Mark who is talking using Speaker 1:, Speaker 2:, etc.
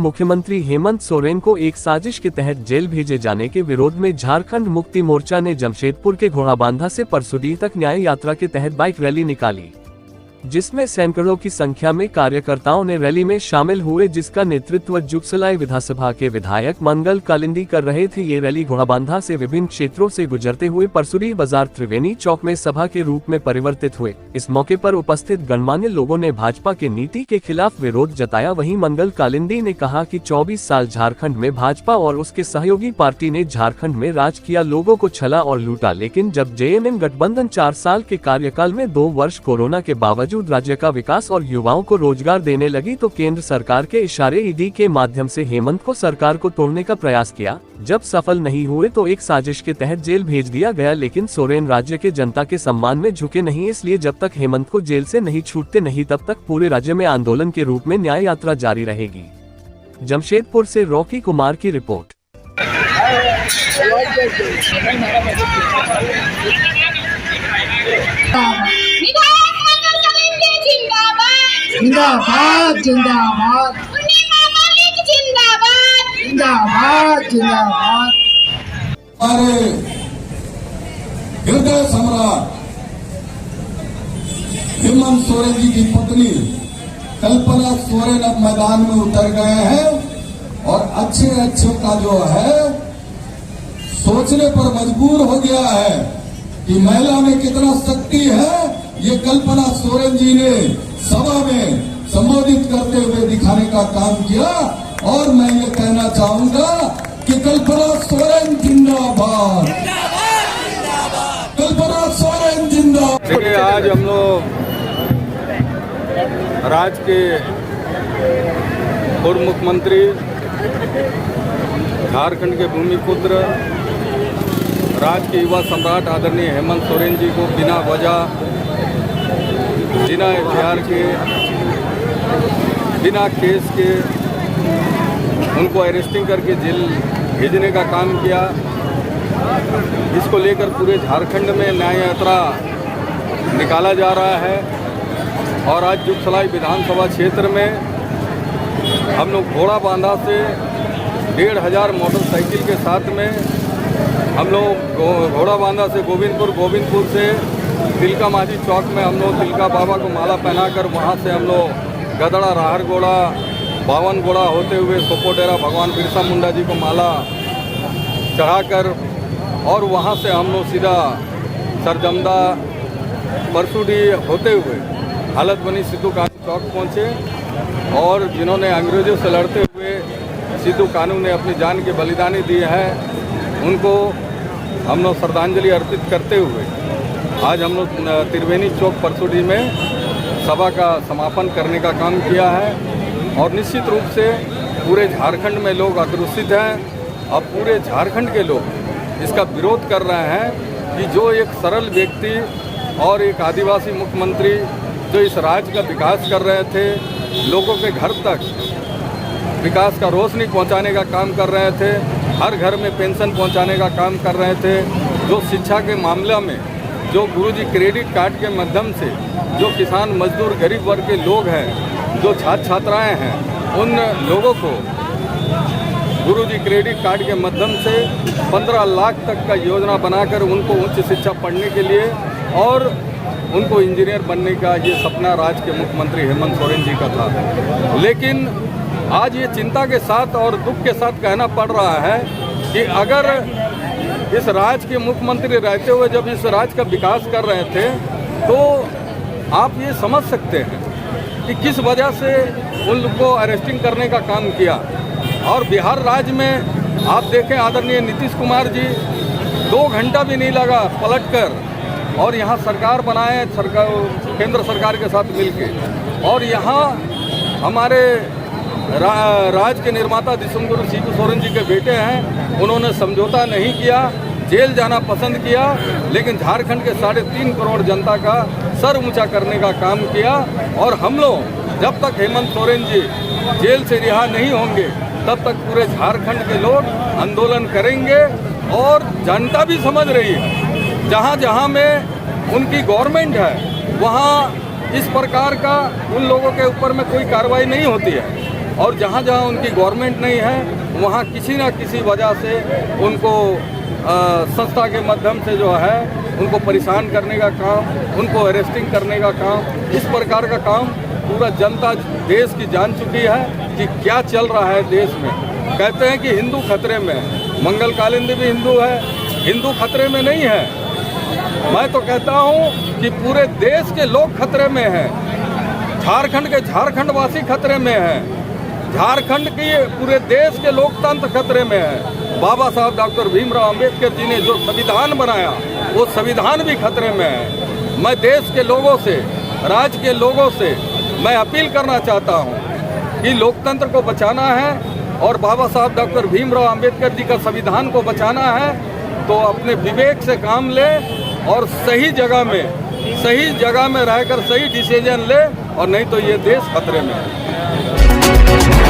Speaker 1: मुख्यमंत्री हेमंत सोरेन को एक साजिश के तहत जेल भेजे जाने के विरोध में झारखंड मुक्ति मोर्चा ने जमशेदपुर के घोड़ाबांधा से परसुडी तक न्याय यात्रा के तहत बाइक रैली निकाली, जिसमें सैकड़ों की संख्या में कार्यकर्ताओं ने रैली में शामिल हुए, जिसका नेतृत्व जुगसलाई विधानसभा के विधायक मंगल कालिंदी कर रहे थे। ये रैली घोड़ाबांधा से विभिन्न क्षेत्रों से गुजरते हुए परसुडी बाजार त्रिवेणी चौक में सभा के रूप में परिवर्तित हुए। इस मौके पर उपस्थित गणमान्य लोगों ने भाजपा के नीति के खिलाफ विरोध जताया। वहीं मंगल कालिंदी ने कहा कि 24 साल झारखंड में भाजपा और उसके सहयोगी पार्टी ने झारखंड में राज किया, लोगों को छला और लूटा, लेकिन जब जेएमएम गठबंधन 4 साल के कार्यकाल में 2 वर्ष कोरोना के बावजूद राज्य का विकास और युवाओं को रोजगार देने लगी, तो केंद्र सरकार के इशारे ईडी के माध्यम से हेमंत को सरकार को तोड़ने का प्रयास किया। जब सफल नहीं हुए तो एक साजिश के तहत जेल भेज दिया गया, लेकिन सोरेन राज्य के जनता के सम्मान में झुके नहीं, इसलिए जब तक हेमंत को जेल से नहीं छूटते नहीं तब तक पूरे राज्य में आंदोलन के रूप में न्याय यात्रा जारी रहेगी। जमशेदपुर से रॉकी कुमार की रिपोर्ट।
Speaker 2: जिंदाबाद जिंदाबाद जिंदाबाद जिंदाबाद।
Speaker 3: हमारे हृदय सम्राट हेमंत सोरेन जी की पत्नी कल्पना सोरेन अब मैदान में उतर गए हैं और अच्छे का जो है सोचने पर मजबूर हो गया है कि महिला में कितना शक्ति है। ये कल्पना सोरेन जी ने सभा में संबोधित करते हुए दिखाने का काम किया, और मैं ये कहना चाहूंगा कि कल्पना सोरेन जिंदाबाद, कल्पना सोरेन जिंदाबाद।
Speaker 4: देखिए, आज हम लोग राज्य के पूर्व मुख्यमंत्री, झारखंड के भूमिपुत्र, राज्य के युवा सम्राट आदरणीय हेमंत सोरेन जी को बिना वजह, बिना एफआईआर के, बिना केस के उनको अरेस्टिंग करके जेल भेजने का काम किया। इसको लेकर पूरे झारखंड में न्याय यात्रा निकाला जा रहा है, और आज जुगसलाई विधानसभा क्षेत्र में हम लोग घोड़ाबांधा से 1500 मोटरसाइकिल के साथ में हम लोग घोड़ाबांधा से गोविंदपुर से तिलका माझी चौक में हम लोग तिलका बाबा को माला पहनाकर वहाँ से हम लोग गदड़ा, राहरगोड़ा, बावनगोड़ा होते हुए सोपोडेरा भगवान बिरसा मुंडा जी को माला चढ़ाकर, और वहाँ से हम लोग सीधा सरजमदा परसुडी होते हुए हालत बनी सिद्धू कानू चौक पहुँचे, और जिन्होंने अंग्रेजों से लड़ते हुए सिद्धू कानू ने अपनी जान की बलिदानी दी है, उनको हम लोग श्रद्धांजलि अर्पित करते हुए आज हम लोग त्रिवेणी चौक परसुडी में सभा का समापन करने का काम किया है। और निश्चित रूप से पूरे झारखंड में लोग आक्रोशित हैं, और पूरे झारखंड के लोग इसका विरोध कर रहे हैं कि जो एक सरल व्यक्ति और एक आदिवासी मुख्यमंत्री जो इस राज्य का विकास कर रहे थे, लोगों के घर तक विकास का रोशनी पहुंचाने का काम कर रहे थे, हर घर में पेंशन पहुंचाने का काम कर रहे थे, जो शिक्षा के मामले में जो गुरुजी क्रेडिट कार्ड के माध्यम से जो किसान, मजदूर, गरीब वर्ग के लोग हैं, जो छात्र छात्राएं हैं, उन लोगों को गुरुजी क्रेडिट कार्ड के माध्यम से 15 लाख तक का योजना बनाकर उनको उच्च शिक्षा पढ़ने के लिए और उनको इंजीनियर बनने का ये सपना राज्य के मुख्यमंत्री हेमंत सोरेन जी का था। लेकिन आज ये चिंता के साथ और दुख के साथ कहना पड़ रहा है कि अगर इस राज्य के मुख्यमंत्री रहते हुए जब इस राज्य का विकास कर रहे थे, तो आप ये समझ सकते हैं कि किस वजह से उन लोग को अरेस्टिंग करने का काम किया। और बिहार राज्य में आप देखें, आदरणीय नीतीश कुमार जी 2 घंटा भी नहीं लगा पलटकर और यहाँ सरकार बनाए, केंद्र सरकार के साथ मिलके, और यहाँ हमारे राज्य के निर्माता दिसंगुरु शिबू सोरेन जी के बेटे हैं, उन्होंने समझौता नहीं किया, जेल जाना पसंद किया, लेकिन झारखंड के 3.5 करोड़ जनता का सर ऊंचा करने का काम किया। और हम लोग जब तक हेमंत सोरेन जी जेल से रिहा नहीं होंगे तब तक पूरे झारखंड के लोग आंदोलन करेंगे। और जनता भी समझ रही है, जहाँ जहाँ में उनकी गवर्नमेंट है वहाँ इस प्रकार का उन लोगों के ऊपर में कोई कार्रवाई नहीं होती है। और जहाँ जहाँ उनकी गवर्नमेंट नहीं है वहाँ किसी ना किसी वजह से उनको संस्था के माध्यम से जो है उनको परेशान करने का काम, उनको अरेस्टिंग करने का काम, इस प्रकार का काम पूरा जनता देश की जान चुकी है कि क्या चल रहा है देश में। कहते हैं कि हिंदू खतरे में है, मंगल कालिंदी भी हिंदू है, हिंदू खतरे में नहीं है। मैं तो कहता हूँ कि पूरे देश के लोग खतरे में हैं, झारखंड के झारखंडवासी खतरे में हैं, झारखंड के पूरे देश के लोकतंत्र खतरे में है। बाबा साहब डॉक्टर भीमराव अंबेडकर जी ने जो संविधान बनाया वो संविधान भी खतरे में है। मैं देश के लोगों से, राज्य के लोगों से मैं अपील करना चाहता हूँ कि लोकतंत्र को बचाना है और बाबा साहब डॉक्टर भीमराव अंबेडकर जी का संविधान को बचाना है तो अपने विवेक से काम ले और सही जगह में रहकर सही डिसीजन ले, और नहीं तो ये देश खतरे में है।